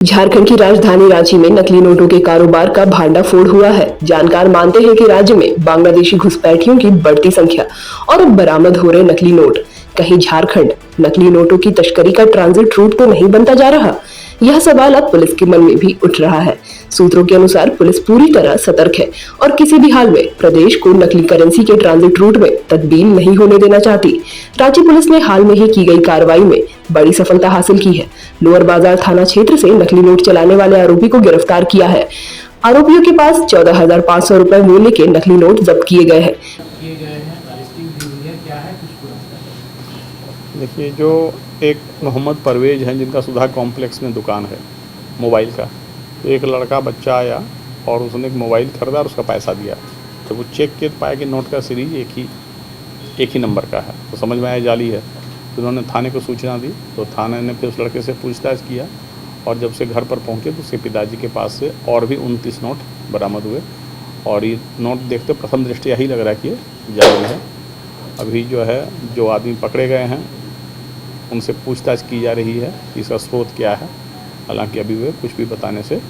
झारखंड की राजधानी रांची में नकली नोटों के कारोबार का भांडाफोड़ हुआ है। जानकार मानते हैं कि राज्य में बांग्लादेशी घुसपैठियों की बढ़ती संख्या और अब बरामद हो रहे नकली नोट कहीं झारखंड नकली नोटों की तस्करी का ट्रांजिट रूट तो नहीं बनता जा रहा। यह सवाल अब पुलिस के मन में भी उठ रहा है। सूत्रों के अनुसार पुलिस पूरी तरह सतर्क है और किसी भी हाल में प्रदेश को नकली करेंसी के ट्रांजिट रूट में तब्दील नहीं होने देना चाहती। रांची पुलिस ने हाल में ही की गई कार्रवाई में बड़ी सफलता हासिल की है। लोअर बाजार थाना क्षेत्र से नकली नोट चलाने वाले आरोपी को गिरफ्तार किया है। आरोपियों के पास 14,500 रुपए मूल्य के नकली नोट जब्त किए गए हैं। देखिए, जो एक मोहम्मद परवेज हैं जिनका सुधा कॉम्प्लेक्स में दुकान है मोबाइल का, तो एक लड़का बच्चा आया और उसने एक मोबाइल खरीदा और उसका पैसा दिया। जब वो चेक किया तो पाया कि नोट का सीरीज एक ही नंबर का है, तो समझ में आया जाली है। तो उन्होंने थाने को सूचना दी, तो थाने ने फिर उस लड़के से पूछताछ किया और जब से घर पर पहुंचे तो उसके पिताजी के पास से और भी 29 नोट बरामद हुए। और ये नोट देखते प्रथम दृष्टया ही लग रहा है कि ये जाली है। अभी जो आदमी पकड़े गए हैं उनसे पूछताछ की जा रही है कि इसका स्रोत क्या है। हालांकि अभी वे कुछ भी बताने से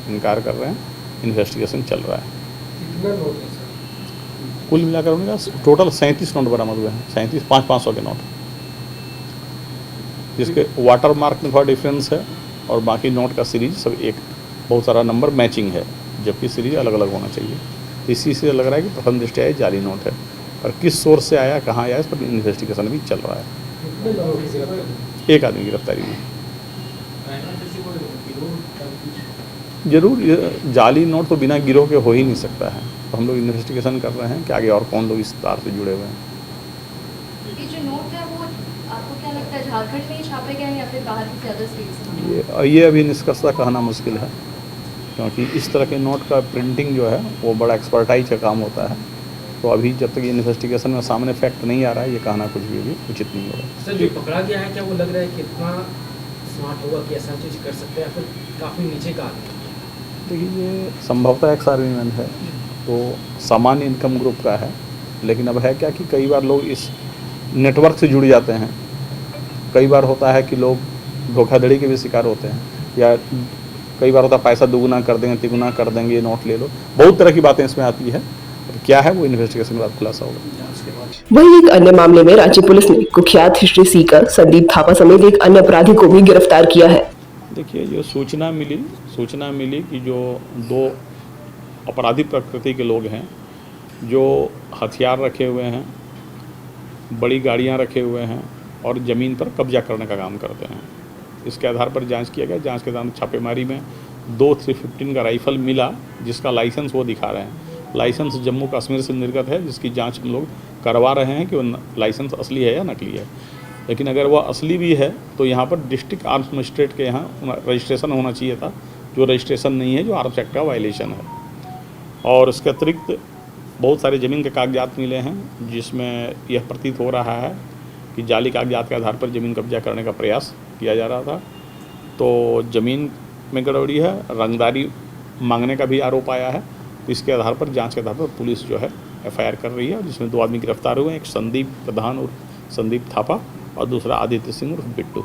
इनकार कर रहे हैं। इन्वेस्टिगेशन चल रहा है। कुल मिलाकर उनका टोटल 37 नोट बरामद हुए हैं। 37 500 के नोट, जिसके वाटर मार्क में थोड़ा डिफरेंस है और बाकी नोट का सीरीज सब एक बहुत सारा नंबर मैचिंग है, जबकि सीरीज अलग अलग होना चाहिए। तो इसी से लग रहा है कि प्रथम दृष्टया ये जाली नोट है। और किस सोर्स से आया, कहाँ आया, इस पर इन्वेस्टिगेशन भी चल रहा है। एक आदमी की गिरफ्तारी हुई। जरूर जाली नोट तो बिना गिरोह के हो ही नहीं सकता है। तो हम लोग इन्वेस्टिगेशन कर रहे हैं कि आगे और कौन लोग इस तार से जुड़े हुए हैं। ये जो नोट है वो आपको क्या लगता है झारखंड में ही छापे गए हैं या फिर बाहर की ज़्यादा स्टेट्स में? ये अभी निष्कर्षता कहना मुश्किल है, क्योंकि इस तरह के नोट का प्रिंटिंग जो है वो बड़ा एक्सपर्टाइज का काम होता है। तो अभी जब तक ये इन्वेस्टिगेशन में सामने फैक्ट नहीं आ रहा है, ये कहना कुछ भी उचित नहीं होगा। सर, जो पकड़ा गया है क्या वो लग रहा है कि इतना स्मार्ट होगा कि ऐसा चीज़ कर सकते हैं, फिर काफ़ी नीचे का आदमी? देखिए, ये संभवतः एक्स आर्मीमैन है, तो सामान्य इनकम ग्रुप का है। लेकिन अब है क्या कि कई बार लोग इस नेटवर्क से जुड़ जाते हैं। कई बार होता है कि लोग धोखाधड़ी के भी शिकार होते हैं, या कई बार होता है पैसा दुगुना कर देंगे, तिगुना कर देंगे, ये नोट ले लो। बहुत तरह की बातें इसमें आती है। तो क्या है वो इन्वेस्टिगेशन के बाद खुलासा होगा। वहीं एक अन्य मामले में रांची पुलिस ने कुख्यात हिस्ट्री सीकर संदीप थापा समेत एक अन्य अपराधी को भी गिरफ्तार किया है। देखिए, जो सूचना मिली कि जो 2 अपराधी प्रकृति के लोग हैं जो हथियार रखे हुए हैं, बड़ी गाड़ियां रखे हुए हैं और ज़मीन पर कब्जा करने का काम करते हैं। इसके आधार पर जांच किया गया। जांच के दौरान छापेमारी में 2 315 का राइफ़ल मिला, जिसका लाइसेंस वो दिखा रहे हैं। लाइसेंस जम्मू कश्मीर से निर्गत है, जिसकी जांच हम लोग करवा रहे हैं कि वो लाइसेंस असली है या नकली है। लेकिन अगर वह असली भी है तो यहाँ पर डिस्ट्रिक्ट आर्म्स मजिस्ट्रेट के यहाँ रजिस्ट्रेशन होना चाहिए था, जो रजिस्ट्रेशन नहीं है, जो आर्म्स एक्ट का वायलेशन है। और इसके अतिरिक्त बहुत सारे ज़मीन के कागजात मिले हैं, जिसमें यह प्रतीत हो रहा है कि जाली कागजात के आधार पर ज़मीन कब्जा करने का प्रयास किया जा रहा था। तो ज़मीन में गड़बड़ी है, रंगदारी मांगने का भी आरोप आया है। इसके आधार पर जांच के आधार पर पुलिस FIR कर रही है, जिसमें 2 आदमी गिरफ्तार हुए हैं। एक संदीप प्रधान और संदीप थापा और दूसरा आदित्य सिंह और बिट्टू।